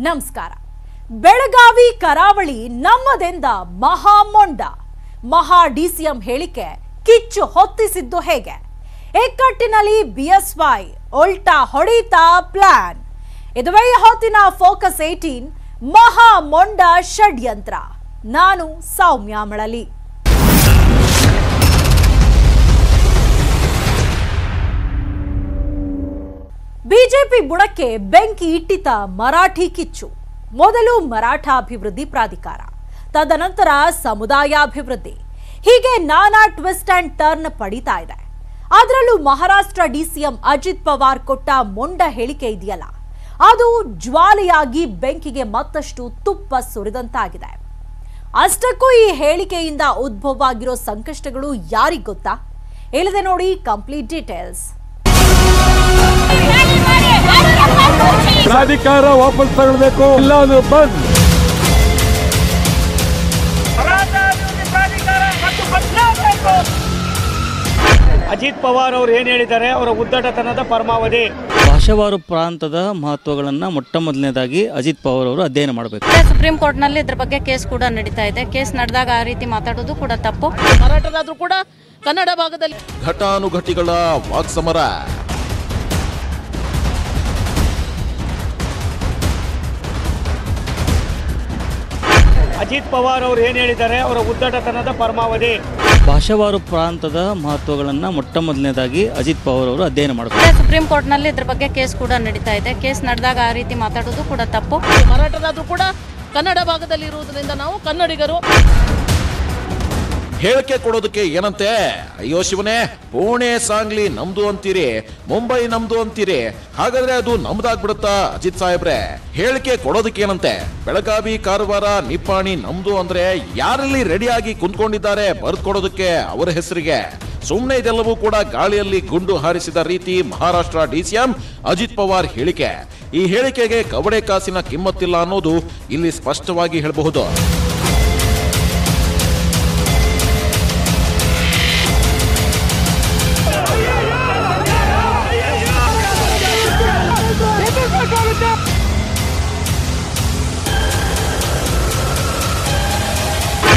ನಮಸ್ಕಾರ. ಬೆಳಗಾವಿ ಕರಾವಳಿ ನಮ್ಮದೆಂದ ಮಹಾಮೊಂಡ. ಮಹಾ ಡಿಸಿಎಂ ಹೇಳಿಕೆ ಕಿಚ್ಚು ಹೊತ್ತಿಸಿದ್ದು ಹೇಗೆ? ಎಕ್ಕಟ್ಟಿನಲ್ಲಿ ಬಿಎಸ್ವೈ ಉಲ್ಟಾ ಹೊಡಿತಾ ಪ್ಲಾನ್. ಇದುವೇ ಹೊತ್ತಿನ ಫೋಕಸ್ 18 ಮಹಾಮೊಂಡ ಷಡ್ಯಂತ್ರ. ನಾನು ಸೌಮ್ಯ ಮಳಲಿ. ಬಿಜೆಪಿ ಬುಡಕ್ಕೆ ಬೆಂಕಿ ಇಟ್ಟಿತ ಮರಾಠಿ ಕಿಚ್ಚು. ಮೊದಲು ಮರಾಠ ಅಭಿವೃದ್ಧಿ ಪ್ರಾಧಿಕಾರ, ತದನಂತರ ಸಮುದಾಯಾಭಿವೃದ್ಧಿ, ಹೀಗೆ ನಾನಾ ಟ್ವಿಸ್ಟ್ ಅಂಡ್ ಟರ್ನ್ ಪಡಿತಾ ಇದೆ. ಅದರಲ್ಲೂ ಮಹಾರಾಷ್ಟ್ರ ಡಿಸಿಎಂ ಅಜಿತ್ ಪವಾರ್ ಕೊಟ್ಟ ಮೊಂಡ ಹೇಳಿಕೆ ಇದೆಯಲ್ಲ, ಅದು ಜ್ವಾಲೆಯಾಗಿ ಬೆಂಕಿಗೆ ಮತ್ತಷ್ಟು ತುಪ್ಪ ಸುರಿದಂತಾಗಿದೆ. ಅಷ್ಟಕ್ಕೂ ಈ ಹೇಳಿಕೆಯಿಂದ ಉದ್ಭವ ಆಗಿರೋ ಸಂಕಷ್ಟಗಳು ಯಾರಿಗ್ ಗೊತ್ತಾ? ಹೇಳಿದೆ ನೋಡಿ ಕಂಪ್ಲೀಟ್ ಡೀಟೇಲ್ಸ್. ಪ್ರಾಧಿಕಾರ ವಾಪಸ್ ತಗೊಳ್ಬೇಕು, ಇಲ್ಲ ಅಂದ್ರೆ ಬಂದ್. ಅಜಿತ್ ಪವಾರ್ ಅವರು ಏನು ಹೇಳಿದ್ದಾರೆ, ಅವರ ಉದ್ದಟತನದ ಪರಮಾವಧಿ. ಭಾಷಾವಾರು ಪ್ರಾಂತದ ಮಹತ್ವಗಳನ್ನು ಮೊಟ್ಟ ಮೊದಲನೇದಾಗಿ ಅಜಿತ್ ಪವಾರ್ ಅವರು ಅಧ್ಯಯನ ಮಾಡಬೇಕು. ಸುಪ್ರೀಂ ಕೋರ್ಟ್ ನಲ್ಲಿ ಇದ್ರ ಬಗ್ಗೆ ಕೇಸ್ ಕೂಡ ನಡೀತಾ ಇದೆ. ಕೇಸ್ ನಡೆದಾಗ ಆ ರೀತಿ ಮಾತಾಡೋದು ಕೂಡ ತಪ್ಪು. ಮರಾಠರಾದ್ರೂ ಕೂಡ ಕನ್ನಡ ಭಾಗದಲ್ಲಿ ಘಟಾನುಘಟಿಗಳ ವಾಕ್ಸಮರ. ಅಜಿತ್ ಪವಾರ್ ಅವರು ಏನು ಹೇಳಿದ್ದಾರೆ, ಅವರ ಉದ್ದಟತನದ ಪರಮಾವಧಿ. ಭಾಷಾವಾರು ಪ್ರಾಂತದ ಮಹತ್ವಗಳನ್ನು ಮೊಟ್ಟ ಮೊದಲನೇದಾಗಿ ಅಜಿತ್ ಪವಾರ್ ಅವರು ಅಧ್ಯಯನ ಮಾಡಬೇಕು. ಸುಪ್ರೀಂ ಕೋರ್ಟ್ ನಲ್ಲಿ ಇದ್ರ ಬಗ್ಗೆ ಕೇಸ್ ಕೂಡ ನಡೀತಾ ಇದೆ. ಕೇಸ್ ನಡೆದಾಗ ಆ ರೀತಿ ಮಾತಾಡೋದು ಕೂಡ ತಪ್ಪು. ಮರಾಠರಾದ್ರೂ ಕೂಡ ಕನ್ನಡ ಭಾಗದಲ್ಲಿ ಇರುವುದರಿಂದ ನಾವು ಕನ್ನಡಿಗರು. ಹೇಳಿಕೆ ಕೊಡೋದಕ್ಕೆ ಏನಂತೆ? ಅಯ್ಯೋ ಶಿವನೇ, ಪುಣೆ ಸಾಂಗ್ಲಿ ನಮ್ದು ಅಂತೀರಿ, ಮುಂಬೈ ನಮ್ದು ಅಂತೀರಿ, ಹಾಗಾದ್ರೆ ಅದು ನಮ್ದಾಗ್ಬಿಡುತ್ತಾ ಅಜಿತ್ ಸಾಹೇಬ್ರೆ? ಹೇಳಿಕೆ ಕೊಡೋದಕ್ಕೆ ಏನಂತೆ? ಬೆಳಗಾವಿ, ಕಾರವಾರ, ನಿಪ್ಪಾಣಿ ನಮ್ದು ಅಂದ್ರೆ ಯಾರಲ್ಲಿ ರೆಡಿಯಾಗಿ ಕುಂತ್ಕೊಂಡಿದ್ದಾರೆ ಬರ್ದ್ಕೊಡೋದಕ್ಕೆ ಅವರ ಹೆಸರಿಗೆ? ಸುಮ್ಮನೆ ಇದೆಲ್ಲವೂ ಕೂಡ ಗಾಳಿಯಲ್ಲಿ ಗುಂಡು ಹಾರಿಸಿದ ರೀತಿ ಮಹಾರಾಷ್ಟ್ರ ಡಿಸಿಎಂ ಅಜಿತ್ ಪವಾರ್ ಹೇಳಿಕೆ. ಈ ಹೇಳಿಕೆಗೆ ಕವಡೆ ಕಾಸಿನ ಕಿಮ್ಮತ್ತಿಲ್ಲ ಅನ್ನೋದು ಇಲ್ಲಿ ಸ್ಪಷ್ಟವಾಗಿ ಹೇಳಬಹುದು.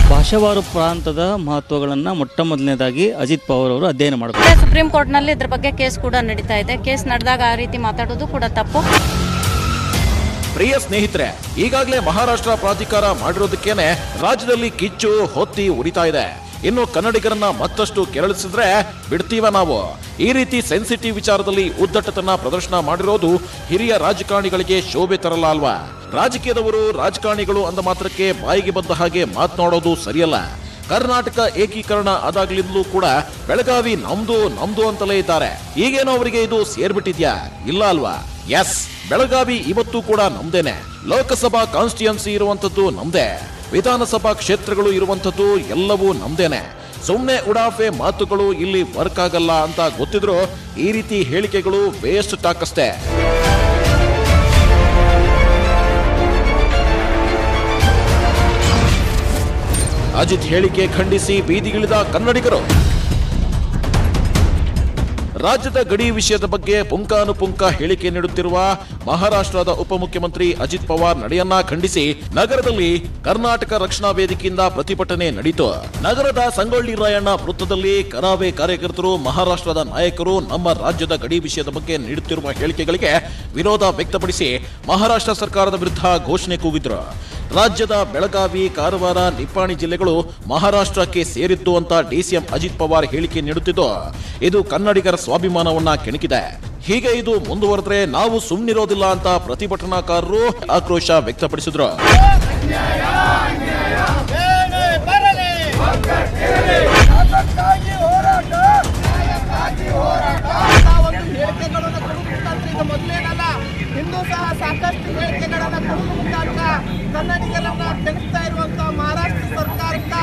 ಭಾಷಾವಾರು ಪ್ರಾಂತದ ಮಹತ್ವಗಳನ್ನು ಮೊಟ್ಟ ಮೊದಲನೇದಾಗಿ ಅಜಿತ್ ಪವಾರ್ ಅವರು ಅಧ್ಯಯನ ಮಾಡಬೇಕು. ಸುಪ್ರೀಂ ಕೋರ್ಟ್ ನಲ್ಲಿ ಇದ್ರ ಬಗ್ಗೆ ಕೇಸ್ ಕೂಡ ನಡೀತಾ ಇದೆ. ಕೇಸ್ ನಡೆದಾಗ ಆ ರೀತಿ ಮಾತಾಡೋದು ಕೂಡ ತಪ್ಪು. ಪ್ರಿಯ ಸ್ನೇಹಿತರೆ, ಈಗಾಗಲೇ ಮಹಾರಾಷ್ಟ್ರ ಪ್ರಾಧಿಕಾರ ಮಾಡಿರೋದಕ್ಕೇನೆ ರಾಜ್ಯದಲ್ಲಿ ಕಿಚ್ಚು ಹೊತ್ತಿ ಉರಿತಾ ಇದೆ. ಇನ್ನು ಕನ್ನಡಿಗರನ್ನ ಮತ್ತಷ್ಟು ಕೆರಳಿಸಿದ್ರೆ ಬಿಡ್ತೀವ ನಾವು. ಈ ರೀತಿ ಸೆನ್ಸಿಟಿವ್ ವಿಚಾರದಲ್ಲಿ ಉದ್ದಟತನ ಪ್ರದರ್ಶನ ಮಾಡಿರೋದು ಹಿರಿಯ ರಾಜಕಾರಣಿಗಳಿಗೆ ಶೋಭೆ ತರಲ್ಲ ಅಲ್ವಾ? ರಾಜಕೀಯದವರು ರಾಜಕಾರಣಿಗಳು ಅಂದ ಮಾತ್ರಕ್ಕೆ ಬಾಯಿಗೆ ಬಂದ ಹಾಗೆ ಮಾತನಾಡೋದು ಸರಿಯಲ್ಲ. ಕರ್ನಾಟಕ ಏಕೀಕರಣ ಆದಾಗ್ಲಿಂದಲೂ ಕೂಡ ಬೆಳಗಾವಿ ನಮ್ದು ನಮ್ದು ಅಂತಲೇ ಇದ್ದಾರೆ. ಈಗೇನೋ ಅವರಿಗೆ ಇದು ಸೇರ್ಬಿಟ್ಟಿದ್ಯಾ? ಇಲ್ಲ ಅಲ್ವಾ? ಎಸ್, ಬೆಳಗಾವಿ ಇವತ್ತು ಕೂಡ ನಮ್ದೇನೆ. ಲೋಕಸಭಾ ಕಾನ್ಸ್ಟಿಟ್ಯೂನ್ಸಿ ಇರುವಂತದ್ದು ನಮ್ದೇ, ವಿಧಾನಸಭಾ ಕ್ಷೇತ್ರಗಳು ಇರುವಂತದ್ದು ಎಲ್ಲವೂ ನಮ್ದೇನೆ. ಸುಮ್ಮನೆ ಉಡಾಫೆ ಮಾತುಗಳು ಇಲ್ಲಿ ವರ್ಕ್ ಆಗಲ್ಲ ಅಂತ ಗೊತ್ತಿದ್ರು ಈ ರೀತಿ ಹೇಳಿಕೆಗಳು ವೇಸ್ಟ್ ಟಾಕ್ ಅಷ್ಟೇ. ಅಜಿತ್ ಹೇಳಿಕೆ ಖಂಡಿಸಿ ಬೀದಿಗಿಳಿದ ಕನ್ನಡಿಗರು. ರಾಜ್ಯದ ಗಡಿ ವಿಷಯದ ಬಗ್ಗೆ ಪುಂಕಾನುಪುಂಕ ಹೇಳಿಕೆ ನೀಡುತ್ತಿರುವ ಮಹಾರಾಷ್ಟ್ರದ ಉಪಮುಖ್ಯಮಂತ್ರಿ ಅಜಿತ್ ಪವಾರ್ ನಡೆಯನ್ನ ಖಂಡಿಸಿ ನಗರದಲ್ಲಿ ಕರ್ನಾಟಕ ರಕ್ಷಣಾ ವೇದಿಕೆಯಿಂದ ಪ್ರತಿಭಟನೆ ನಡೆಯಿತು. ನಗರದ ಸಂಗೊಳ್ಳಿ ರಾಯಣ್ಣ ವೃತ್ತದಲ್ಲಿ ಕರಾವೇ ಕಾರ್ಯಕರ್ತರು ಮಹಾರಾಷ್ಟ್ರದ ನಾಯಕರು ನಮ್ಮ ರಾಜ್ಯದ ಗಡಿ ವಿಷಯದ ಬಗ್ಗೆ ನೀಡುತ್ತಿರುವ ಹೇಳಿಕೆಗಳಿಗೆ ವಿರೋಧ ವ್ಯಕ್ತಪಡಿಸಿ ಮಹಾರಾಷ್ಟ್ರ ಸರ್ಕಾರದ ವಿರುದ್ಧ ಘೋಷಣೆ ಕೂಗಿದ್ರು. ರಾಜ್ಯದ ಬೆಳಗಾವಿ, ಕಾರವಾರ, ನಿಪ್ಪಾಣಿ ಜಿಲ್ಲೆಗಳು ಮಹಾರಾಷ್ಟ್ರಕ್ಕೆ ಸೇರಿದ್ದು ಅಂತ ಡಿಸಿಎಂ ಅಜಿತ್ ಪವಾರ್ ಹೇಳಿಕೆ ನೀಡುತ್ತಿದ್ದು ಇದು ಕನ್ನಡಿಗರ ಸ್ವಾಭಿಮಾನವನ್ನ ಕೆಣಕಿದೆ. ಹೀಗೆ ಇದು ಮುಂದುವರೆದ್ರೆ ನಾವು ಸುಮ್ಮನಿರೋದಿಲ್ಲ ಅಂತ ಪ್ರತಿಭಟನಾಕಾರರು ಆಕ್ರೋಶ ವ್ಯಕ್ತಪಡಿಸಿದ್ರು. ಇಂದು ಸಹ ಸಾಕಷ್ಟು ಹೇಳಿಕೆಗಳನ್ನು ಕೊಡುವ ಮುಖಾಂತರ ಕನ್ನಡಿಗರನ್ನ ಕೆಣಕ್ತಾ ಇರುವಂತಹ ಮಹಾರಾಷ್ಟ್ರ ಸರ್ಕಾರಕ್ಕ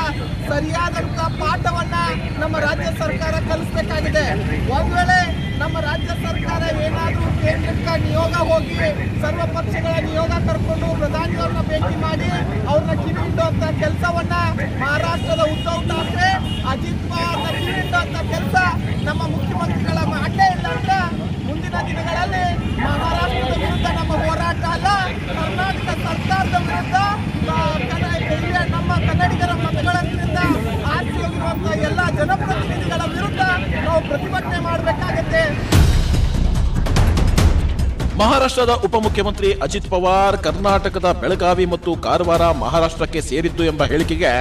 ಸರಿಯಾದಂತ ಪಾಠವನ್ನ ನಮ್ಮ ರಾಜ್ಯ ಸರ್ಕಾರ ಕಲಿಸಬೇಕಾಗಿದೆ. ಒಂದ್ ವೇಳೆ ನಮ್ಮ ರಾಜ್ಯ ಸರ್ಕಾರ ಏನಾದರೂ ಕೇಂದ್ರಕ್ಕೆ ನಿಯೋಗ ಹೋಗಿ ಸರ್ವ ಪಕ್ಷಗಳ ನಿಯೋಗ ಕರ್ಕೊಂಡು ಪ್ರಧಾನಿಯವ್ರನ್ನ ಭೇಟಿ ಮಾಡಿ ಅವ್ರನ್ನ ಕಿವಿ ಇಡುವಂತ ಕೆಲಸವನ್ನ ಮಹಾರಾಷ್ಟ್ರದ ಉದ್ಧವ್ ಠಾಕ್ರೆ, ಅಜಿತ್ ಪವಾರ್ನ ಕಿವಿ ಇಡುವಂತ ಕೆಲಸ ನಮ್ಮ ಮುಖ್ಯಮಂತ್ರಿಗಳ ಮಾಡಲೇ ಇಲ್ಲ ಅಂತ ಮುಂದಿನ ದಿನಗಳಲ್ಲಿ ಮಹಾರಾಷ್ಟ್ರದ ವಿರುದ್ಧ ನಮ್ಮ ಹೋರಾಟ ಅಲ್ಲ, ಕರ್ನಾಟಕ ಇರುವಂತಹ ಎಲ್ಲ ಜನಪ್ರತಿನಿಧಿಗಳ ವಿರುದ್ಧ ನಾವು ಪ್ರತಿಭಟನೆ ಮಾಡಬೇಕಾಗತ್ತೆ. ಮಹಾರಾಷ್ಟ್ರದ ಉಪಮುಖ್ಯಮಂತ್ರಿ ಅಜಿತ್ ಪವಾರ್ ಕರ್ನಾಟಕದ ಬೆಳಗಾವಿ ಮತ್ತು ಕಾರವಾರ ಮಹಾರಾಷ್ಟ್ರಕ್ಕೆ ಸೇರಿದ್ದು ಎಂಬ ಹೇಳಿಕೆಗೆ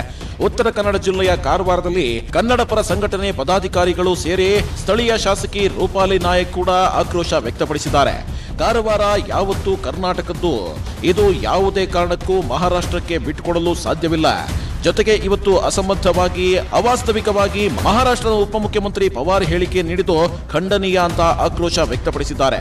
ಉತ್ತರ ಕನ್ನಡ ಜಿಲ್ಲೆಯ ಕಾರವಾರದಲ್ಲಿ ಕನ್ನಡ ಪರ ಸಂಘಟನೆ ಪದಾಧಿಕಾರಿಗಳು ಸೇರಿ ಸ್ಥಳೀಯ ಶಾಸಕಿ ರೂಪಾಲಿ ನಾಯಕ್ ಕೂಡ ಆಕ್ರೋಶ ವ್ಯಕ್ತಪಡಿಸಿದ್ದಾರೆ. ಕಾರವಾರ ಯಾವತ್ತೂ ಕರ್ನಾಟಕದ್ದು, ಇದು ಯಾವುದೇ ಕಾರಣಕ್ಕೂ ಮಹಾರಾಷ್ಟ್ರಕ್ಕೆ ಬಿಟ್ಟುಕೊಡಲು ಸಾಧ್ಯವಿಲ್ಲ. ಜೊತೆಗೆ ಇವತ್ತು ಅಸಂಬದ್ಧವಾಗಿ ಅವಾಸ್ತವಿಕವಾಗಿ ಮಹಾರಾಷ್ಟ್ರದ ಉಪಮುಖ್ಯಮಂತ್ರಿ ಪವಾರ್ ಹೇಳಿಕೆ ನೀಡಿದ್ದು ಖಂಡನೀಯ ಅಂತ ಆಕ್ರೋಶ ವ್ಯಕ್ತಪಡಿಸಿದ್ದಾರೆ.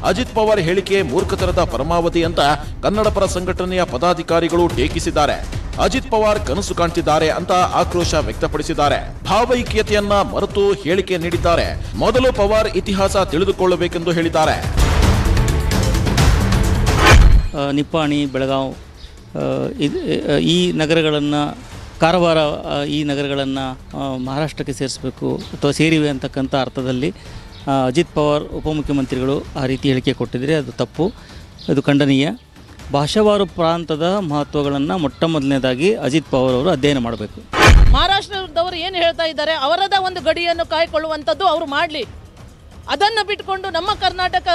ಅಜಿತ್ ಪವಾರ್ ಹೇಳಿಕೆ ಮೂರ್ಖತನದ ಪರಮಾವಧಿ ಅಂತ ಕನ್ನಡ ಪರ ಸಂಘಟನೆಯ ಪದಾಧಿಕಾರಿಗಳು ಟೀಕಿಸಿದ್ದಾರೆ. ಅಜಿತ್ ಪವಾರ್ ಕನಸು ಕಾಣ್ತಿದ್ದಾರೆ ಅಂತ ಆಕ್ರೋಶ ವ್ಯಕ್ತಪಡಿಸಿದ್ದಾರೆ. ಭಾವೈಕ್ಯತೆಯನ್ನ ಮರೆತು ಹೇಳಿಕೆ ನೀಡಿದ್ದಾರೆ. ಮೊದಲು ಪವಾರ್ ಇತಿಹಾಸ ತಿಳಿದುಕೊಳ್ಳಬೇಕೆಂದು ಹೇಳಿದ್ದಾರೆ. ನಿಪ್ಪಾಣಿ, ಬೆಳಗಾವ್ ಈ ನಗರಗಳನ್ನು, ಕಾರವಾರ ಈ ನಗರಗಳನ್ನು ಮಹಾರಾಷ್ಟ್ರಕ್ಕೆ ಸೇರಿಸಬೇಕು ಅಥವಾ ಸೇರಿವೆ ಅಂತಕ್ಕಂಥ ಅರ್ಥದಲ್ಲಿ ಅಜಿತ್ ಪವಾರ್ ಉಪಮುಖ್ಯಮಂತ್ರಿಗಳು ಆ ರೀತಿ ಹೇಳಿಕೆ ಕೊಟ್ಟಿದ್ದರೆ ಅದು ತಪ್ಪು, ಅದು ಖಂಡನೀಯ. ಭಾಷಾವಾರು ಪ್ರಾಂತದ ಮಹತ್ವಗಳನ್ನು ಮೊಟ್ಟ ಮೊದಲನೇದಾಗಿ ಅಜಿತ್ ಪವಾರ್ ಅವರು ಅಧ್ಯಯನ ಮಾಡಬೇಕು. ಮಹಾರಾಷ್ಟ್ರದವರು ಏನು ಹೇಳ್ತಾ ಇದ್ದಾರೆ, ಅವರದ ಒಂದು ಗಡಿಯನ್ನು ಕಾಯ್ಕೊಳ್ಳುವಂಥದ್ದು ಅವರು ಮಾಡಲಿ. ಅದನ್ನು ಬಿಟ್ಕೊಂಡು ನಮ್ಮ ಕರ್ನಾಟಕ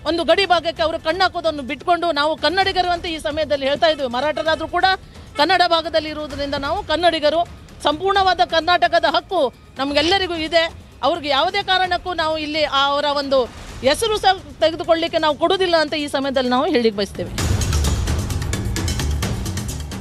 ಒಂದು ಗಡಿ ಭಾಗಕ್ಕೆ ಅವರು ಕಣ್ಣಾಕೋದನ್ನು ಬಿಟ್ಕೊಂಡು ನಾವು ಕನ್ನಡಿಗರು ಅಂತ ಈ ಸಮಯದಲ್ಲಿ ಹೇಳ್ತಾ ಇದ್ವಿ. ಮರಾಠರಾದರೂ ಕೂಡ ಕನ್ನಡ ಭಾಗದಲ್ಲಿ ಇರುವುದರಿಂದ ನಾವು ಕನ್ನಡಿಗರು, ಸಂಪೂರ್ಣವಾದ ಕರ್ನಾಟಕದ ಹಕ್ಕು ನಮಗೆಲ್ಲರಿಗೂ ಇದೆ. ಅವ್ರಿಗೆ ಯಾವುದೇ ಕಾರಣಕ್ಕೂ ನಾವು ಇಲ್ಲಿ ಅವರ ಒಂದು ಹೆಸರು ಸಹ ತೆಗೆದುಕೊಳ್ಳಲಿಕ್ಕೆ ನಾವು ಕೊಡುವುದಿಲ್ಲ ಅಂತ ಈ ಸಮಯದಲ್ಲಿ ನಾವು ಹೇಳಿಕ್ಕೆ ಬಯಸ್ತೇವೆ.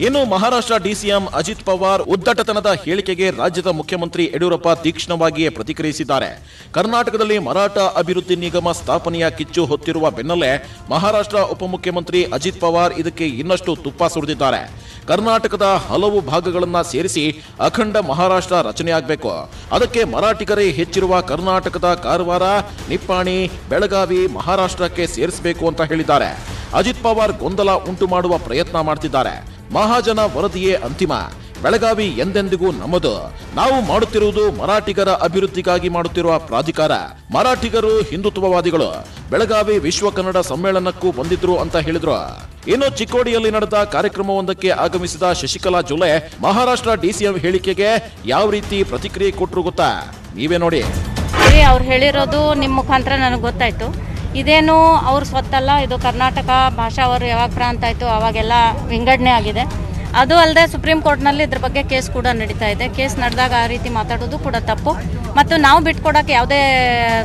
ಇನ್ನು ಮಹಾರಾಷ್ಟ್ರ ಡಿಸಿಎಂ ಅಜಿತ್ ಪವಾರ್ ಉದ್ದಟತನದ ಹೇಳಿಕೆಗೆ ರಾಜ್ಯದ ಮುಖ್ಯಮಂತ್ರಿ ಯಡಿಯೂರಪ್ಪ ತೀಕ್ಷ್ಣವಾಗಿಯೇ ಪ್ರತಿಕ್ರಿಯಿಸಿದ್ದಾರೆ. ಕರ್ನಾಟಕದಲ್ಲಿ ಮರಾಠ ಅಭಿವೃದ್ಧಿ ನಿಗಮ ಸ್ಥಾಪನೆಯ ಕಿಚ್ಚು ಹೊತ್ತಿರುವ ಬೆನ್ನಲ್ಲೇ ಮಹಾರಾಷ್ಟ್ರ ಉಪಮುಖ್ಯಮಂತ್ರಿ ಅಜಿತ್ ಪವಾರ್ ಇದಕ್ಕೆ ಇನ್ನಷ್ಟು ತುಪ್ಪ ಸುರಿದಿದ್ದಾರೆ. ಕರ್ನಾಟಕದ ಹಲವು ಭಾಗಗಳನ್ನ ಸೇರಿಸಿ ಅಖಂಡ ಮಹಾರಾಷ್ಟ್ರ ರಚನೆಯಾಗಬೇಕು. ಅದಕ್ಕೆ ಮರಾಠಿಗರೇ ಹೆಚ್ಚಿರುವ ಕರ್ನಾಟಕದ ಕಾರವಾರ, ನಿಪ್ಪಾಣಿ, ಬೆಳಗಾವಿ ಮಹಾರಾಷ್ಟ್ರಕ್ಕೆ ಸೇರಿಸಬೇಕು ಅಂತ ಹೇಳಿದ್ದಾರೆ. ಅಜಿತ್ ಪವಾರ್ ಗೊಂದಲ ಉಂಟು ಮಾಡುವ ಪ್ರಯತ್ನ ಮಾಡ್ತಿದ್ದಾರೆ. ಮಹಾಜನ ವರದಿಯೇ ಅಂತಿಮ. ಬೆಳಗಾವಿ ಎಂದೆಂದಿಗೂ ನಮ್ಮದು. ನಾವು ಮಾಡುತ್ತಿರುವುದು ಮರಾಠಿಗರ ಅಭಿವೃದ್ಧಿಗಾಗಿ ಮಾಡುತ್ತಿರುವ ಪ್ರಾಧಿಕಾರ. ಮರಾಠಿಗರು ಹಿಂದುತ್ವವಾದಿಗಳು. ಬೆಳಗಾವಿ ವಿಶ್ವ ಕನ್ನಡ ಸಮ್ಮೇಳನಕ್ಕೂ ಬಂದಿದ್ರು ಅಂತ ಹೇಳಿದ್ರು. ಇನ್ನು ಚಿಕ್ಕೋಡಿಯಲ್ಲಿ ನಡೆದ ಕಾರ್ಯಕ್ರಮವೊಂದಕ್ಕೆ ಆಗಮಿಸಿದ ಶಶಿಕಲಾ ಜೊಲ್ಲೆ ಮಹಾರಾಷ್ಟ್ರ ಡಿಸಿಎಂ ಹೇಳಿಕೆಗೆ ಯಾವ ರೀತಿ ಪ್ರತಿಕ್ರಿಯೆ ಕೊಟ್ಟರು ಗೊತ್ತಾ? ನೀವೇ ನೋಡಿ. ಅವ್ರು ಹೇಳಿರೋದು ನಿಮ್ಮ ಮುಖಾಂತರ ನನಗೆ ಗೊತ್ತಾಯ್ತು. ಇದೇನು ಅವ್ರು ಸ್ವತ್ತಲ್ಲ, ಇದು ಕರ್ನಾಟಕ ಭಾಷಾವರು ಯಾವಾಗ ಪ್ರಾಂತ ಆಯಿತು ಅವಾಗೆಲ್ಲ ವಿಂಗಡಣೆ ಆಗಿದೆ. ಅದು ಅಲ್ಲದೆ ಸುಪ್ರೀಂ ಕೋರ್ಟ್ನಲ್ಲಿ ಇದ್ರ ಬಗ್ಗೆ ಕೇಸ್ ಕೂಡ ನಡೀತಾ ಇದೆ. ಕೇಸ್ ನಡೆದಾಗ ಆ ರೀತಿ ಮಾತಾಡೋದು ಕೂಡ ತಪ್ಪು. ಮತ್ತು ನಾವು ಬಿಟ್ಕೊಡೋಕ್ಕೆ ಯಾವುದೇ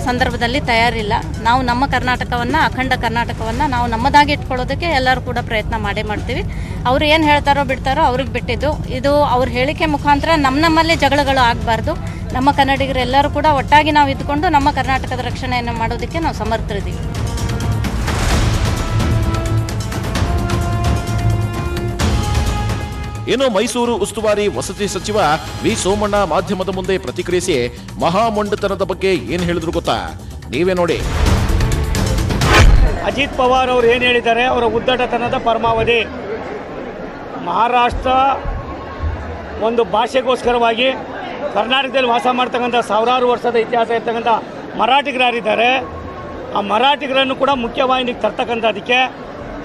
ಸಂದರ್ಭದಲ್ಲಿ ತಯಾರಿಲ್ಲ. ನಾವು ನಮ್ಮ ಕರ್ನಾಟಕವನ್ನು, ಅಖಂಡ ಕರ್ನಾಟಕವನ್ನು ನಾವು ನಮ್ಮದಾಗಿ ಇಟ್ಕೊಳ್ಳೋದಕ್ಕೆ ಎಲ್ಲರೂ ಕೂಡ ಪ್ರಯತ್ನ ಮಾಡೇ ಮಾಡ್ತೀವಿ. ಅವ್ರು ಏನು ಹೇಳ್ತಾರೋ ಬಿಡ್ತಾರೋ ಅವ್ರಿಗೆ ಬಿಟ್ಟಿದ್ದು. ಇದು ಅವ್ರ ಹೇಳಿಕೆ ಮುಖಾಂತರ ನಮ್ಮಲ್ಲಿ ಜಗಳಗಳು ಆಗಬಾರ್ದು. ನಮ್ಮ ಕನ್ನಡಿಗರೆಲ್ಲರೂ ಕೂಡ ಒಟ್ಟಾಗಿ ನಾವು ಇದ್ಕೊಂಡು ನಮ್ಮ ಕರ್ನಾಟಕದ ರಕ್ಷಣೆಯನ್ನು ಮಾಡೋದಕ್ಕೆ ನಾವು ಸಮರ್ಥರಿದ್ದೀವಿ. ಇನ್ನು ಮೈಸೂರು ಉಸ್ತುವಾರಿ ವಸತಿ ಸಚಿವ ವಿ ಸೋಮಣ್ಣ ಮಾಧ್ಯಮದ ಮುಂದೆ ಪ್ರತಿಕ್ರಿಯಿಸಿ ಮಹಾಮೊಂಡತನದ ಬಗ್ಗೆ ಏನು ಹೇಳಿದ್ರು ಗೊತ್ತಾ? ನೀವೇ ನೋಡಿ. ಅಜಿತ್ ಪವಾರ್ ಅವರು ಏನು ಹೇಳಿದ್ದಾರೆ, ಅವರ ಉದ್ದಟತನದ ಪರಮಾವಧಿ. ಮಹಾರಾಷ್ಟ್ರ ಒಂದು ಭಾಷೆಗೋಸ್ಕರವಾಗಿ ಕರ್ನಾಟಕದಲ್ಲಿ ವಾಸ ಮಾಡ್ತಕ್ಕಂಥ ಸಾವಿರಾರು ವರ್ಷದ ಇತಿಹಾಸ ಇರ್ತಕ್ಕಂಥ ಮರಾಠಿಗರಾರಿದ್ದಾರೆ. ಆ ಮರಾಠಿಗರನ್ನು ಕೂಡ ಮುಖ್ಯವಾಹಿನಿಗೆ ತರ್ತಕ್ಕಂಥದಕ್ಕೆ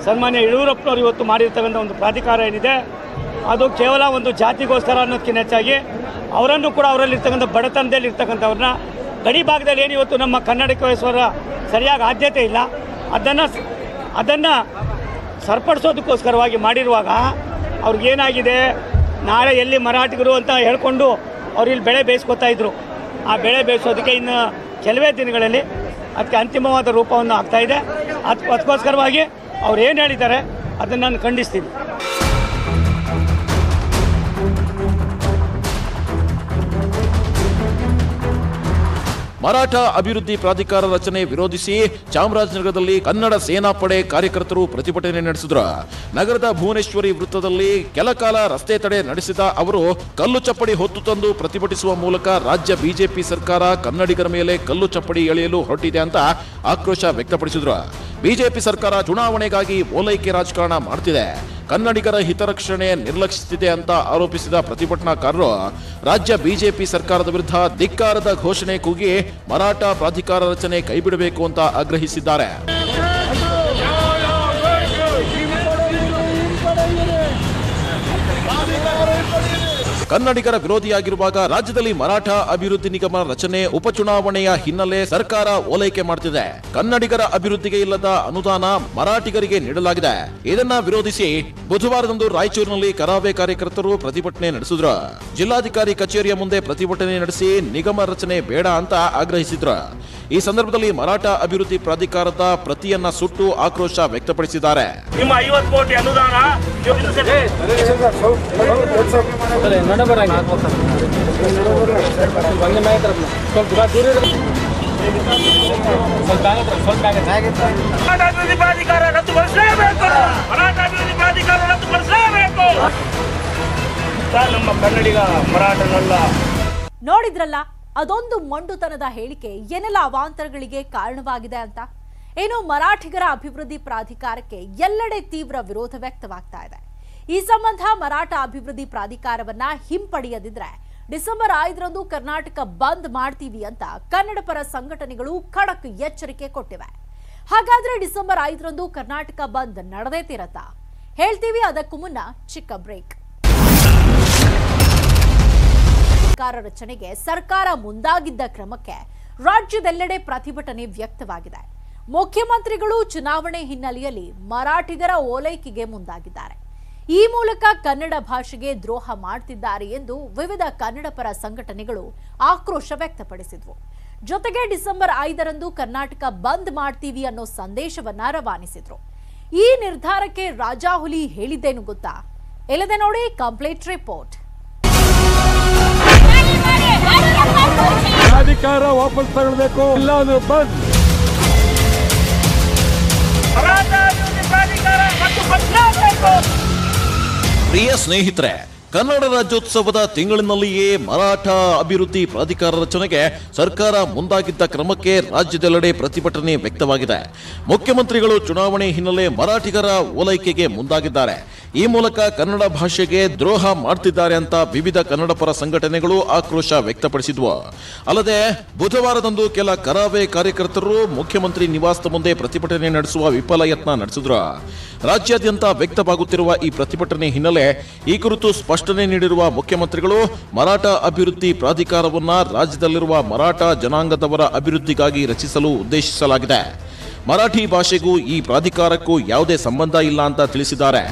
ಸನ್ಮಾನ್ಯ ಯಡಿಯೂರಪ್ಪನವರು ಇವತ್ತು ಮಾಡಿರ್ತಕ್ಕಂಥ ಒಂದು ಪ್ರಾಧಿಕಾರ ಏನಿದೆ, ಅದು ಕೇವಲ ಒಂದು ಜಾತಿಗೋಸ್ಕರ ಅನ್ನೋದಕ್ಕಿಂತ ಹೆಚ್ಚಾಗಿ ಅವರನ್ನು ಕೂಡ ಅವರಲ್ಲಿರ್ತಕ್ಕಂಥ ಬಡತನದಲ್ಲಿ ಇರ್ತಕ್ಕಂಥವ್ರನ್ನ ಗಡಿ ಭಾಗದಲ್ಲಿ ಏನು ಇವತ್ತು ನಮ್ಮ ಕನ್ನಡಕ್ಕೋಸ್ಕರ ಸರಿಯಾಗಿ ಆದ್ಯತೆ ಇಲ್ಲ, ಅದನ್ನು ಸರಿಪಡಿಸೋದಕ್ಕೋಸ್ಕರವಾಗಿ ಮಾಡಿರುವಾಗ ಅವ್ರಿಗೇನಾಗಿದೆ, ನಾಳೆ ಎಲ್ಲಿ ಮರಾಠಿಗರು ಅಂತ ಹೇಳ್ಕೊಂಡು ಅವ್ರು ಇಲ್ಲಿ ಬೆಳೆ ಬೇಯಿಸ್ಕೊತಾ ಇದ್ರು. ಆ ಬೆಳೆ ಬೇಯಿಸೋದಕ್ಕೆ ಇನ್ನು ಕೆಲವೇ ದಿನಗಳಲ್ಲಿ ಅದಕ್ಕೆ ಅಂತಿಮವಾದ ರೂಪವನ್ನು ಆಗ್ತಾಯಿದೆ. ಅದಕ್ಕೋಸ್ಕರವಾಗಿ ಅವ್ರು ಏನು ಹೇಳಿದ್ದಾರೆ ಅದನ್ನು ನಾನು ಖಂಡಿಸ್ತೀನಿ. ಮರಾಠ ಅಭಿವೃದ್ಧಿ ಪ್ರಾಧಿಕಾರ ರಚನೆ ವಿರೋಧಿಸಿ ಚಾಮರಾಜನಗರದಲ್ಲಿ ಕನ್ನಡ ಸೇನಾ ಪಡೆ ಕಾರ್ಯಕರ್ತರು ಪ್ರತಿಭಟನೆ ನಡೆಸಿದ್ರು. ನಗರದ ಭುವನೇಶ್ವರಿ ವೃತ್ತದಲ್ಲಿ ಕೆಲಕಾಲ ರಸ್ತೆ ತಡೆ ನಡೆಸಿದ ಅವರು ಕಲ್ಲು ಚಪ್ಪಡಿ ಹೊತ್ತು ತಂದು ಪ್ರತಿಭಟಿಸುವ ಮೂಲಕ ರಾಜ್ಯ ಬಿಜೆಪಿ ಸರ್ಕಾರ ಕನ್ನಡಿಗರ ಮೇಲೆ ಕಲ್ಲು ಚಪ್ಪಡಿ ಎಳೆಯಲು ಹೊರಟಿದೆ ಅಂತ ಆಕ್ರೋಶ ವ್ಯಕ್ತಪಡಿಸಿದ್ರು. ಬಿಜೆಪಿ ಸರ್ಕಾರ ಚುನಾವಣೆಗಾಗಿ ಓಲೈಕೆ ರಾಜಕಾರಣ ಮಾಡ್ತಿದೆ, ಕನ್ನಡಿಗರ ಹಿತರಕ್ಷಣೆ ನಿರ್ಲಕ್ಷಿಸುತ್ತಿದೆ ಅಂತ ಆರೋಪಿಸಿದ ಪ್ರತಿಭಟನಾಕಾರರು ರಾಜ್ಯ ಬಿಜೆಪಿ ಸರ್ಕಾರದ ವಿರುದ್ಧ ಧಿಕ್ಕಾರದ ಘೋಷಣೆ ಕೂಗಿ ಮರಾಠ ಪ್ರಾಧಿಕಾರ ರಚನೆ ಕೈಬಿಡಬೇಕು ಅಂತ ಆಗ್ರಹಿಸಿದ್ದಾರೆ. ಕನ್ನಡಿಗರ ವಿರೋಧಿಯಾಗಿರುವಾಗ ರಾಜ್ಯದಲ್ಲಿ ಮರಾಠ ಅಭಿವೃದ್ಧಿ ನಿಗಮ ರಚನೆ ಉಪಚುನಾವಣೆಯ ಹಿನ್ನೆಲೆ ಸರ್ಕಾರ ಓಲೈಕೆ ಮಾಡುತ್ತಿದೆ. ಕನ್ನಡಿಗರ ಅಭಿವೃದ್ಧಿಗೆ ಇಲ್ಲದ ಅನುದಾನ ಮರಾಠಿಗರಿಗೆ ನೀಡಲಾಗಿದೆ. ಇದನ್ನ ವಿರೋಧಿಸಿ ಬುಧವಾರದಂದು ರಾಯಚೂರಿನಲ್ಲಿ ಕರಾವೇ ಕಾರ್ಯಕರ್ತರು ಪ್ರತಿಭಟನೆ ನಡೆಸಿದ್ರು. ಜಿಲ್ಲಾಧಿಕಾರಿ ಕಚೇರಿಯ ಮುಂದೆ ಪ್ರತಿಭಟನೆ ನಡೆಸಿ ನಿಗಮ ರಚನೆ ಬೇಡ ಅಂತ ಆಗ್ರಹಿಸಿದ್ರು. ಈ ಸಂದರ್ಭದಲ್ಲಿ ಮರಾಠ ಅಭಿವೃದ್ಧಿ ಪ್ರಾಧಿಕಾರದ ಪ್ರತಿಯನ್ನ ಸುಟ್ಟು ಆಕ್ರೋಶ ವ್ಯಕ್ತಪಡಿಸಿದ್ದಾರೆ. ನಿಮ್ಮ 50 ಕೋಟಿ ಅನುದಾನ ನಮ್ಮ ಕನ್ನಡಿಗ ಮರಾಠನಲ್ಲ. ನೋಡಿದ್ರಲ್ಲ, ಅದೊಂದು ಮೊಂಡುತನದ ಹೇಳಿಕೆ ಏನೆಲ್ಲ ಅವಾಂತರಗಳಿಗೆ ಕಾರಣವಾಗಿದೆ ಅಂತ. ಏನು ಮರಾಠಿಗರ ಅಭಿವೃದ್ಧಿ ಪ್ರಾಧಿಕಾರಕ್ಕೆ ಎಲ್ಲೆಡೆ ತೀವ್ರ ವಿರೋಧ ವ್ಯಕ್ತವಾಗ್ತಾ ಇದೆ. ಈ ಸಂಬಂಧ ಮರಾಠ ಅಭಿವೃದ್ಧಿ ಪ್ರಾಧಿಕಾರವನ್ನ ಹಿಂಪಡೆಯದಿದ್ರೆ ಡಿಸೆಂಬರ್ 5ರಂದು ಕರ್ನಾಟಕ ಬಂದ್ ಮಾಡ್ತೀವಿ ಅಂತ ಕನ್ನಡ ಪರ ಸಂಘಟನೆಗಳು ಖಡಕ್ ಎಚ್ಚರಿಕೆ ಕೊಟ್ಟಿವೆ. ಹಾಗಾದ್ರೆ ಡಿಸೆಂಬರ್ 5ರಂದು ಕರ್ನಾಟಕ ಬಂದ್ ನಡೆದೇ ತೀರತ್ತಾ? ಹೇಳ್ತೀವಿ, ಅದಕ್ಕೂ ಮುನ್ನ ಚಿಕ್ಕ ಬ್ರೇಕ್. ಸರ್ಕಾರ ರಚನೆಗೆ ಸರ್ಕಾರ ಮುಂದಾಗಿದ್ದ ಕ್ರಮಕ್ಕೆ ರಾಜ್ಯದೆಲ್ಲೆಡೆ ಪ್ರತಿಭಟನೆ ವ್ಯಕ್ತವಾಗಿದೆ. ಮುಖ್ಯಮಂತ್ರಿಗಳು ಚುನಾವಣೆ ಹಿನ್ನೆಲೆಯಲ್ಲಿ ಮರಾಠಿಗರ ಓಲೈಕೆಗೆ ಮುಂದಾಗಿದ್ದಾರೆ. ಈ ಮೂಲಕ ಕನ್ನಡ ಭಾಷೆಗೆ ದ್ರೋಹ ಮಾಡ್ತಿದ್ದಾರೆ ಎಂದು ವಿವಿಧ ಕನ್ನಡ ಪರ ಸಂಘಟನೆಗಳು ಆಕ್ರೋಶ ವ್ಯಕ್ತಪಡಿಸಿದ್ವು. ಜೊತೆಗೆ ಡಿಸೆಂಬರ್ 5ರಂದು ಕರ್ನಾಟಕ ಬಂದ್ ಮಾಡ್ತೀವಿ ಅನ್ನೋ ಸಂದೇಶವನ್ನ ರವಾನಿಸಿದ್ರು. ಈ ನಿರ್ಧಾರಕ್ಕೆ ರಾಜಾಹುಲಿ ಹೇಳಿದ್ದೇನು ಗೊತ್ತಾ? ಇಲ್ಲದೆ ನೋಡಿ ಕಂಪ್ಲೀಟ್ ರಿಪೋರ್ಟ್. ಅಧಿಕಾರ ವಾಪಸ್ ತಗೊಳ್ಬೇಕು, ಇಲ್ಲ ಅಂದ್ರೆ ಬಂದ್. ಪ್ರಿಯ ಸ್ನೇಹಿತರೆ, ಕನ್ನಡ ರಾಜ್ಯೋತ್ಸವದ ತಿಂಗಳಿನಲ್ಲಿಯೇ ಮರಾಠ ಅಭಿವೃದ್ಧಿ ಪ್ರಾಧಿಕಾರ ರಚನೆಗೆ ಸರ್ಕಾರ ಮುಂದಾಗಿದ್ದ ಕ್ರಮಕ್ಕೆ ರಾಜ್ಯದೆಲ್ಲೆಡೆ ಪ್ರತಿಭಟನೆ ವ್ಯಕ್ತವಾಗಿದೆ. ಮುಖ್ಯಮಂತ್ರಿಗಳು ಚುನಾವಣೆ ಹಿನ್ನೆಲೆ ಮರಾಠಿಗರ ಓಲೈಕೆಗೆ ಮುಂದಾಗಿದ್ದಾರೆ. ಈ ಮೂಲಕ ಕನ್ನಡ ಭಾಷೆಗೆ ದ್ರೋಹ ಮಾಡ್ತಿದ್ದಾರೆ ಅಂತ ವಿವಿಧ ಕನ್ನಡ ಪರ ಸಂಘಟನೆಗಳು ಆಕ್ರೋಶ ವ್ಯಕ್ತಪಡಿಸಿದ್ವು. ಅಲ್ಲದೆ ಬುಧವಾರದಂದು ಕೆಲ ಕರಾವೇ ಕಾರ್ಯಕರ್ತರು ಮುಖ್ಯಮಂತ್ರಿ ನಿವಾಸದ ಮುಂದೆ ಪ್ರತಿಭಟನೆ ನಡೆಸುವ ವಿಫಲ ಯತ್ನ ನಡೆಸಿದ್ರು. ರಾಜ್ಯಾದ್ಯಂತ ವ್ಯಕ್ತವಾಗುತ್ತಿರುವ ಈ ಪ್ರತಿಭಟನೆ ಹಿನ್ನೆಲೆ ಈ ಕುರಿತು ಸ್ಪಷ್ಟನೆ ನೀಡಿರುವ ಮುಖ್ಯಮಂತ್ರಿಗಳು ಮರಾಠ ಅಭಿವೃದ್ಧಿ ಪ್ರಾಧಿಕಾರವನ್ನ ರಾಜ್ಯದಲ್ಲಿರುವ ಮರಾಠ ಜನಾಂಗದವರ ಅಭಿವೃದ್ಧಿಗಾಗಿ ರಚಿಸಲು ಉದ್ದೇಶಿಸಲಾಗಿದೆ. ಮರಾಠಿ ಭಾಷೆಗೂ ಈ ಪ್ರಾಧಿಕಾರಕ್ಕೂ ಯಾವುದೇ ಸಂಬಂಧ ಇಲ್ಲ ಅಂತ ತಿಳಿಸಿದ್ದಾರೆ.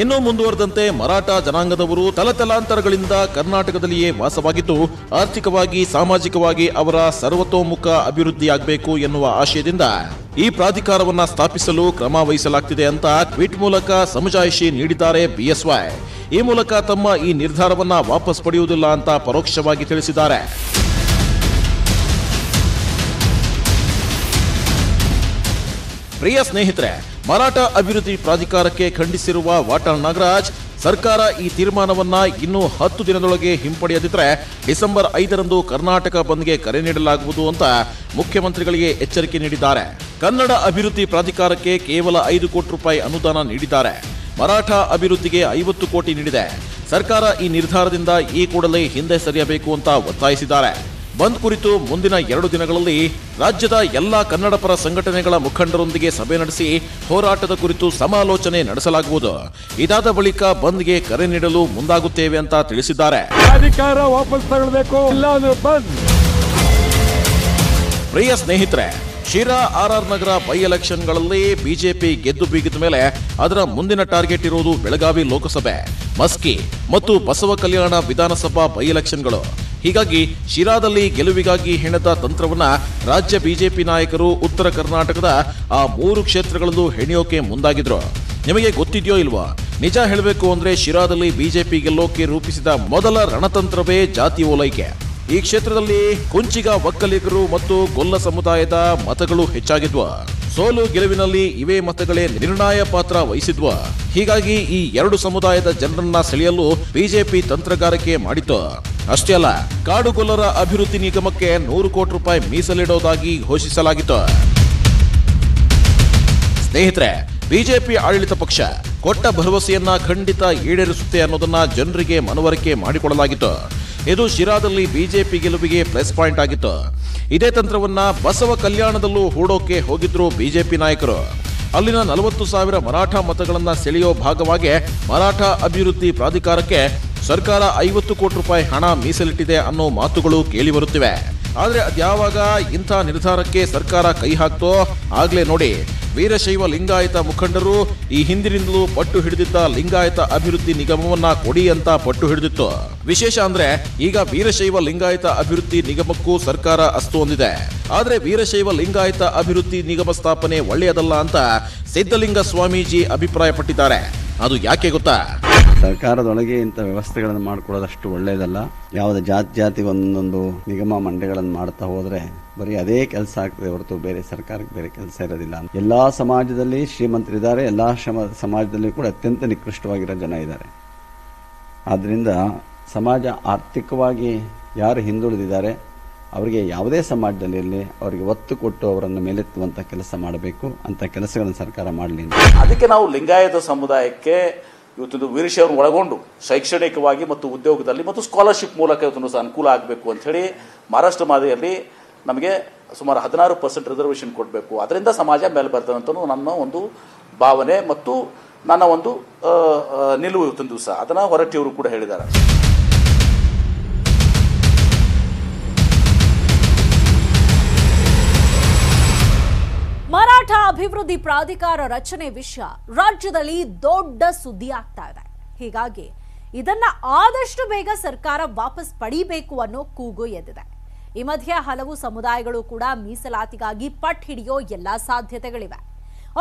ಇನ್ನೂ ಮುಂದುವರೆದಂತೆ ಮರಾಠ ಜನಾಂಗದವರು ತಲತಲಾಂತರಗಳಿಂದ ಕರ್ನಾಟಕದಲ್ಲಿಯೇ ವಾಸವಾಗಿದ್ದು ಆರ್ಥಿಕವಾಗಿ ಸಾಮಾಜಿಕವಾಗಿ ಅವರ ಸರ್ವತೋಮುಖ ಅಭಿವೃದ್ಧಿಯಾಗಬೇಕು ಎನ್ನುವ ಆಶಯದಿಂದ ಈ ಪ್ರಾಧಿಕಾರವನ್ನ ಸ್ಥಾಪಿಸಲು ಕ್ರಮ ವಹಿಸಲಾಗ್ತಿದೆ ಅಂತ ಟ್ವೀಟ್ ಮೂಲಕ ಸಮಜಾಯಿಷಿ ನೀಡಿದ್ದಾರೆ ಬಿಎಸ್ವೈ. ಈ ಮೂಲಕ ತಮ್ಮ ಈ ನಿರ್ಧಾರವನ್ನ ವಾಪಸ್ ಪಡೆಯುವುದಿಲ್ಲ ಅಂತ ಪರೋಕ್ಷವಾಗಿ ತಿಳಿಸಿದ್ದಾರೆ. ಪ್ರಿಯ ಸ್ನೇಹಿತರೆ, ಮರಾಠ ಅಭಿವೃದ್ಧಿ ಪ್ರಾಧಿಕಾರಕ್ಕೆ ಖಂಡಿಸಿರುವ ವಾಟಾಳ್ ನಾಗರಾಜ್, ಸರ್ಕಾರ ಈ ತೀರ್ಮಾನವನ್ನ ಇನ್ನೂ 10 ದಿನದೊಳಗೆ ಹಿಂಪಡೆಯದಿದ್ದರೆ ಡಿಸೆಂಬರ್ 5ರಂದು ಕರ್ನಾಟಕ ಬಂದ್ಗೆ ಕರೆ ನೀಡಲಾಗುವುದು ಅಂತ ಮುಖ್ಯಮಂತ್ರಿಗಳಿಗೆ ಎಚ್ಚರಿಕೆ ನೀಡಿದ್ದಾರೆ. ಕನ್ನಡ ಅಭಿವೃದ್ಧಿ ಪ್ರಾಧಿಕಾರಕ್ಕೆ ಕೇವಲ 5 ಕೋಟಿ ರೂಪಾಯಿ ಅನುದಾನ ನೀಡಿದ್ದಾರೆ. ಮರಾಠ ಅಭಿವೃದ್ಧಿಗೆ 50 ಕೋಟಿ ನೀಡಿದೆ. ಸರ್ಕಾರ ಈ ನಿರ್ಧಾರದಿಂದ ಈ ಕೂಡಲೇ ಹಿಂದೆ ಸರಿಯಬೇಕು ಅಂತ ಒತ್ತಾಯಿಸಿದ್ದಾರೆ. ಬಂದ್ ಕುರಿತು ಮುಂದಿನ 2 ದಿನಗಳಲ್ಲಿ ರಾಜ್ಯದ ಎಲ್ಲಾ ಕನ್ನಡ ಪರ ಸಂಘಟನೆಗಳ ಮುಖಂಡರೊಂದಿಗೆ ಸಭೆ ನಡೆಸಿ ಹೋರಾಟದ ಕುರಿತು ಸಮಾಲೋಚನೆ ನಡೆಸಲಾಗುವುದು. ಇದಾದ ಬಳಿಕ ಬಂದ್ಗೆ ಕರೆ ನೀಡಲು ಮುಂದಾಗುತ್ತೇವೆ ಅಂತ ತಿಳಿಸಿದ್ದಾರೆ. ಅಧಿಕಾರ ವಾಪಸ್ ತಗೊಳ್ಬೇಕು, ಇಲ್ಲ ಅಂದ್ರೆ ಬಂದ್. ಪ್ರಿಯ ಸ್ನೇಹಿತರೆ, ಶಿರಾ ಆರ್ಆರ್ ನಗರ ಬೈ ಎಲೆಕ್ಷನ್ಗಳಲ್ಲಿ ಬಿಜೆಪಿ ಗೆದ್ದು ಬೀಗಿದ ಮೇಲೆ ಅದರ ಮುಂದಿನ ಟಾರ್ಗೆಟ್ ಇರುವುದು ಬೆಳಗಾವಿ ಲೋಕಸಭೆ, ಮಸ್ಕಿ ಮತ್ತು ಬಸವ ಕಲ್ಯಾಣ ವಿಧಾನಸಭಾ ಬೈ ಎಲೆಕ್ಷನ್ಗಳು. ಹೀಗಾಗಿ ಶಿರಾದಲ್ಲಿ ಗೆಲುವಿಗಾಗಿ ಹೆಣೆದ ತಂತ್ರವನ್ನ ರಾಜ್ಯ ಬಿಜೆಪಿ ನಾಯಕರು ಉತ್ತರ ಕರ್ನಾಟಕದ ಆ 3 ಕ್ಷೇತ್ರಗಳಲ್ಲೂ ಹೆಣೆಯೋಕೆ ಮುಂದಾಗಿದ್ರು. ನಿಮಗೆ ಗೊತ್ತಿದೆಯೋ ಇಲ್ವಾ? ನಿಜ ಹೇಳಬೇಕು ಅಂದ್ರೆ ಶಿರಾದಲ್ಲಿ ಬಿಜೆಪಿ ಗೆಲ್ಲೋಕೆ ರೂಪಿಸಿದ ಮೊದಲ ರಣತಂತ್ರವೇ ಜಾತಿ ಓಲೈಕೆ. ಈ ಕ್ಷೇತ್ರದಲ್ಲಿ ಕುಂಚಿಗ ಒಕ್ಕಲಿಗರು ಮತ್ತು ಗೊಲ್ಲ ಸಮುದಾಯದ ಮತಗಳು ಹೆಚ್ಚಾಗಿದ್ವು. ಸೋಲು ಗೆಲುವಿನಲ್ಲಿ ಇವೇ ಮತಗಳೇ ನಿರ್ಣಾಯ ಪಾತ್ರ ವಹಿಸಿದ್ವು. ಹೀಗಾಗಿ ಈ 2 ಸಮುದಾಯದ ಜನರನ್ನ ಸೆಳೆಯಲು ಬಿಜೆಪಿ ತಂತ್ರಗಾರಿಕೆ ಮಾಡಿತು. ಅಷ್ಟೇ ಅಲ್ಲ, ಕಾಡುಗೊಲ್ಲರ ಅಭಿವೃದ್ಧಿ ನಿಗಮಕ್ಕೆ 100 ಕೋಟಿ ರೂಪಾಯಿ ಮೀಸಲಿಡೋದಾಗಿ ಘೋಷಿಸಲಾಗಿತ್ತು. ಸ್ನೇಹಿತರೆ, ಬಿಜೆಪಿ ಆಡಳಿತ ಪಕ್ಷ ಕೊಟ್ಟ ಭರವಸೆಯನ್ನ ಖಂಡಿತ ಈಡೇರಿಸುತ್ತೆ ಅನ್ನೋದನ್ನ ಜನರಿಗೆ ಮನವರಿಕೆ ಮಾಡಿಕೊಡಲಾಗಿತ್ತು. ಇದು ಶಿರಾದಲ್ಲಿ ಬಿಜೆಪಿ ಗೆಲುವಿಗೆ ಪ್ಲಸ್ ಪಾಯಿಂಟ್ ಆಗಿತ್ತು. ಇದೇ ತಂತ್ರವನ್ನ ಬಸವ ಕಲ್ಯಾಣದಲ್ಲೂ ಹೂಡೋಕೆ ಹೋಗಿದ್ರು ಬಿಜೆಪಿ ನಾಯಕರು. ಅಲ್ಲಿನ 40,000 ಮರಾಠ ಮತಗಳನ್ನ ಸೆಳೆಯೋ ಭಾಗವಾಗಿ ಮರಾಠ ಅಭಿವೃದ್ಧಿ ಪ್ರಾಧಿಕಾರಕ್ಕೆ ಸರ್ಕಾರ 50 ಕೋಟಿ ರೂಪಾಯಿ ಹಣ ಮೀಸಲಿಟ್ಟಿದೆ ಅನ್ನೋ ಮಾತುಗಳು ಕೇಳಿ ಬರುತ್ತಿವೆ. ಆದ್ರೆ ಅದ್ಯಾವಾಗ ಇಂಥ ನಿರ್ಧಾರಕ್ಕೆ ಸರ್ಕಾರ ಕೈ ಹಾಕ್ತೋ ಆಗ್ಲೇ ನೋಡಿ ವೀರಶೈವ ಲಿಂಗಾಯತ ಮುಖಂಡರು ಈ ಹಿಂದಿನಿಂದಲೂ ಪಟ್ಟು ಹಿಡಿದಿದ್ದ ಲಿಂಗಾಯತ ಅಭಿವೃದ್ಧಿ ನಿಗಮವನ್ನ ಕೊಡಿ ಅಂತ ಪಟ್ಟು ಹಿಡಿದಿತ್ತು. ವಿಶೇಷ ಅಂದ್ರೆ ಈಗ ವೀರಶೈವ ಲಿಂಗಾಯತ ಅಭಿವೃದ್ಧಿ ನಿಗಮಕ್ಕೂ ಸರ್ಕಾರ ಅಸ್ತು ಹೊಂದಿದೆ. ಆದ್ರೆ ವೀರಶೈವ ಲಿಂಗಾಯತ ಅಭಿವೃದ್ಧಿ ನಿಗಮ ಸ್ಥಾಪನೆ ಒಳ್ಳೆಯದಲ್ಲ ಅಂತ ಸಿದ್ದಲಿಂಗ ಸ್ವಾಮೀಜಿ ಅಭಿಪ್ರಾಯಪಟ್ಟಿದ್ದಾರೆ. ಅದು ಯಾಕೆ ಗೊತ್ತಾ? ಸರ್ಕಾರದೊಳಗೆ ಇಂಥ ವ್ಯವಸ್ಥೆಗಳನ್ನು ಮಾಡಿಕೊಳ್ಳೋದಷ್ಟು ಒಳ್ಳೆಯದಲ್ಲ. ಯಾವುದೇ ಜಾತಿಗೆ ಒಂದೊಂದು ನಿಗಮ ಮಂಡಳಿಗಳನ್ನು ಮಾಡ್ತಾ ಹೋದರೆ ಬರೀ ಅದೇ ಕೆಲಸ ಆಗ್ತದೆ ಹೊರತು ಬೇರೆ ಸರ್ಕಾರಕ್ಕೆ ಬೇರೆ ಕೆಲಸ ಇರೋದಿಲ್ಲ. ಎಲ್ಲ ಸಮಾಜದಲ್ಲಿ ಶ್ರೀಮಂತರಿದ್ದಾರೆ, ಎಲ್ಲ ಸಮಾಜದಲ್ಲಿ ಕೂಡ ಅತ್ಯಂತ ನಿಕೃಷ್ಟವಾಗಿರೋ ಜನ ಇದ್ದಾರೆ. ಆದ್ದರಿಂದ ಸಮಾಜ ಆರ್ಥಿಕವಾಗಿ ಯಾರು ಹಿಂದುಳಿದಿದ್ದಾರೆ ಅವರಿಗೆ ಯಾವುದೇ ಸಮಾಜದಲ್ಲಿ ಇರಲಿ ಅವರಿಗೆ ಒತ್ತು ಕೊಟ್ಟು ಅವರನ್ನು ಮೇಲೆತ್ತುವಂಥ ಕೆಲಸ ಮಾಡಬೇಕು. ಅಂತ ಕೆಲಸಗಳನ್ನು ಸರ್ಕಾರ ಮಾಡಲಿ. ಅದಕ್ಕೆ ನಾವು ಲಿಂಗಾಯತ ಸಮುದಾಯಕ್ಕೆ ಇವತ್ತು ವೀರಶೈವರನ್ನು ಒಳಗೊಂಡು ಶೈಕ್ಷಣಿಕವಾಗಿ ಮತ್ತು ಉದ್ಯೋಗದಲ್ಲಿ ಮತ್ತು ಸ್ಕಾಲರ್ಶಿಪ್ ಮೂಲಕ ಇವತ್ತು ಸಹ ಅನುಕೂಲ ಆಗಬೇಕು ಅಂಥೇಳಿ ಮಹಾರಾಷ್ಟ್ರ ಮಾದರಿಯಲ್ಲಿ ನಮಗೆ ಸುಮಾರು 16% ರಿಸರ್ವೇಷನ್ ಕೊಡಬೇಕು. ಅದರಿಂದ ಸಮಾಜ ಮೇಲೆ ಬರ್ತದೆ ಅಂತ ನನ್ನ ಒಂದು ಭಾವನೆ ಮತ್ತು ನನ್ನ ಒಂದು ನಿಲುವು ಇವತ್ತಿನ ದಿವಸ ಅದನ್ನು ಹೊರಟ್ಟಿಯವರು ಕೂಡ ಹೇಳಿದ್ದಾರೆ. ಮರಾಠ ಅಭಿವೃದ್ಧಿ ಪ್ರಾಧಿಕಾರ ರಚನೆ ವಿಷಯ ರಾಜ್ಯದಲ್ಲಿ ದೊಡ್ಡ ಸುದ್ದಿ ಆಗ್ತಾ ಇದೆ. ಹೀಗಾಗಿ ಇದನ್ನ ಆದಷ್ಟು ಬೇಗ ಸರ್ಕಾರ ವಾಪಸ್ ಪಡಿಬೇಕು ಅನ್ನೋ ಕೂಗು ಎದ್ದಿದೆ. ಈ ಮಧ್ಯೆ ಹಲವು ಸಮುದಾಯಗಳು ಕೂಡ ಮೀಸಲಾತಿಗಾಗಿ ಪಟ್ಟು ಹಿಡಿಯೋ ಎಲ್ಲಾ ಸಾಧ್ಯತೆಗಳಿವೆ.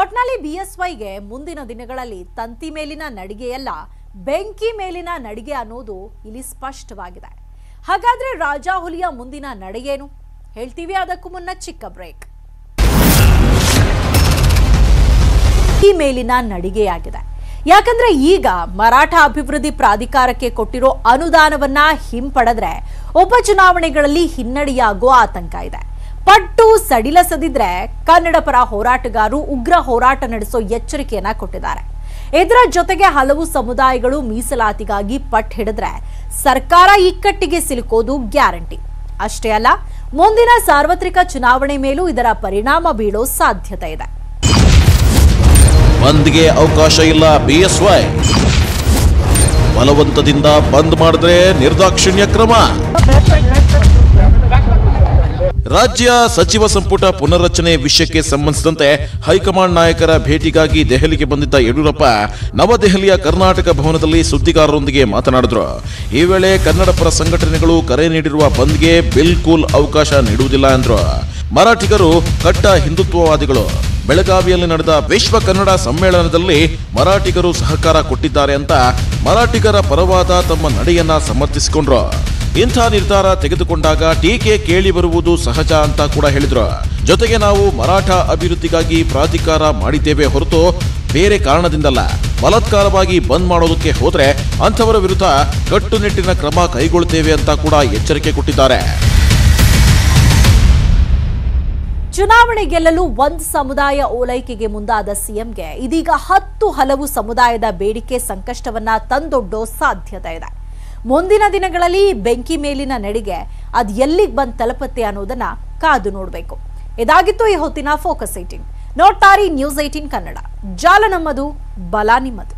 ಒಟ್ನಲ್ಲಿ ಬಿಎಸ್ವೈಗೆ ಮುಂದಿನ ದಿನಗಳಲ್ಲಿ ತಂತಿ ಮೇಲಿನ ನಡಿಗೆಯಲ್ಲ ಬೆಂಕಿ ಮೇಲಿನ ನಡಿಗೆ ಅನ್ನೋದು ಇಲ್ಲಿ ಸ್ಪಷ್ಟವಾಗಿದೆ. ಹಾಗಾದ್ರೆ ರಾಜಾಹುಲಿಯ ಮುಂದಿನ ನಡೆಯೇನು ಹೇಳ್ತೀವಿ. ಅದಕ್ಕೂ ಮುನ್ನ ಚಿಕ್ಕ ಬ್ರೇಕ್. ಈ ಮೇಲಿನ ನಡಿಗೆಯಾಗಿದೆ. ಯಾಕಂದ್ರೆ ಈಗ ಮರಾಠ ಅಭಿವೃದ್ಧಿ ಪ್ರಾಧಿಕಾರಕ್ಕೆ ಕೊಟ್ಟಿರೋ ಅನುದಾನವನ್ನ ಹಿಂಪಡೆದ್ರೆ ಉಪಚುನಾವಣೆಗಳಲ್ಲಿ ಹಿನ್ನಡೆಯಾಗೋ ಆತಂಕ ಇದೆ. ಪಟ್ಟು ಸಡಿಲಸದಿದ್ರೆ ಕನ್ನಡ ಪರ ಹೋರಾಟಗಾರರು ಉಗ್ರ ಹೋರಾಟ ನಡೆಸೋ ಎಚ್ಚರಿಕೆಯನ್ನ ಕೊಟ್ಟಿದ್ದಾರೆ. ಇದರ ಜೊತೆಗೆ ಹಲವು ಸಮುದಾಯಗಳು ಮೀಸಲಾತಿಗಾಗಿ ಪಟ್ಟು ಹಿಡಿದ್ರೆ ಸರ್ಕಾರ ಇಕ್ಕಟ್ಟಿಗೆ ಸಿಲುಕೋದು ಗ್ಯಾರಂಟಿ. ಅಷ್ಟೇ ಅಲ್ಲ, ಮುಂದಿನ ಸಾರ್ವತ್ರಿಕ ಚುನಾವಣೆ ಮೇಲೂ ಇದರ ಪರಿಣಾಮ ಬೀಳೋ ಸಾಧ್ಯತೆ ಇದೆ. ಬಂದ್ಗೆ ಅವಕಾಶ ಇಲ್ಲ. ಬಿಎಸ್ವೈ ಬಲವಂತದಿಂದ ಬಂದ್ ಮಾಡಿದ್ರೆ ನಿರ್ದಾಕ್ಷಿಣ್ಯ ಕ್ರಮ. ರಾಜ್ಯ ಸಚಿವ ಸಂಪುಟ ಪುನರ್ರಚನೆ ವಿಷಯಕ್ಕೆ ಸಂಬಂಧಿಸಿದಂತೆ ಹೈಕಮಾಂಡ್ ನಾಯಕರ ಭೇಟಿಗಾಗಿ ದೆಹಲಿಗೆ ಬಂದಿದ್ದ ಯಡಿಯೂರಪ್ಪ ನವದೆಹಲಿಯ ಕರ್ನಾಟಕ ಭವನದಲ್ಲಿ ಸುದ್ದಿಗಾರರೊಂದಿಗೆ ಮಾತನಾಡಿದ್ರು. ಈ ವೇಳೆ ಕನ್ನಡ ಪರ ಸಂಘಟನೆಗಳು ಕರೆ ನೀಡಿರುವ ಬಂದ್ಗೆ ಬಿಲ್ಕುಲ್ ಅವಕಾಶ ನೀಡುವುದಿಲ್ಲ ಎಂದ್ರು. ಮರಾಠಿಗರು ಕಟ್ಟ ಹಿಂದುತ್ವವಾದಿಗಳು. ಬೆಳಗಾವಿಯಲ್ಲಿ ನಡೆದ ವಿಶ್ವ ಕನ್ನಡ ಸಮ್ಮೇಳನದಲ್ಲಿ ಮರಾಠಿಗರು ಸಹಕಾರ ಕೊಟ್ಟಿದ್ದಾರೆ ಅಂತ ಮರಾಠಿಗರ ಪರವಾದ ತಮ್ಮ ನಡೆಯನ್ನ ಸಮರ್ಥಿಸಿಕೊಂಡ್ರು. ಇಂಥ ನಿರ್ಧಾರ ತೆಗೆದುಕೊಂಡಾಗ ಟೀಕೆ ಕೇಳಿ ಬರುವುದು ಸಹಜ ಅಂತ ಕೂಡ ಹೇಳಿದ್ರು. ಜೊತೆಗೆ ನಾವು ಮರಾಠ ಅಭಿವೃದ್ಧಿಗಾಗಿ ಪ್ರಾಧಿಕಾರ ಮಾಡಿದ್ದೇವೆ ಹೊರತು ಬೇರೆ ಕಾರಣದಿಂದಲ್ಲ. ಬಲಾತ್ಕಾರವಾಗಿ ಬಂದ್ ಮಾಡೋದಕ್ಕೆ ಹೋದ್ರೆ ಅಂಥವರ ವಿರುದ್ಧ ಕಟ್ಟುನಿಟ್ಟಿನ ಕ್ರಮ ಕೈಗೊಳ್ಳುತ್ತೇವೆ ಅಂತ ಕೂಡ ಎಚ್ಚರಿಕೆ ಕೊಟ್ಟಿದ್ದಾರೆ. ಚುನಾವಣೆ ಗೆಲ್ಲಲು ಒಂದು ಸಮುದಾಯ ಓಲೈಕೆಗೆ ಮುಂದಾದ ಸಿಎಂಗೆ ಇದೀಗ 10 ಹಲವು ಸಮುದಾಯದ ಬೇಡಿಕೆ ಸಂಕಷ್ಟವನ್ನ ತಂದೊಡ್ಡೋ ಸಾಧ್ಯತೆ ಇದೆ. ಮುಂದಿನ ದಿನಗಳಲ್ಲಿ ಬೆಂಕಿ ಮೇಲಿನ ನಡಿಗೆ ಅದು ಎಲ್ಲಿಗೆ ಬಂದು ತಲುಪುತ್ತೆ ಅನ್ನೋದನ್ನ ಕಾದು ನೋಡಬೇಕು. ಇದಾಗಿತ್ತು ಈ ಹೊತ್ತಿನ ಫೋಕಸ್ 18. ನೋಡ್ತಾರಿ ನ್ಯೂಸ್ 18 ಕನ್ನಡ. ಜಾಲ ನಮ್ಮದು, ಬಲ ನಿಮ್ಮದು.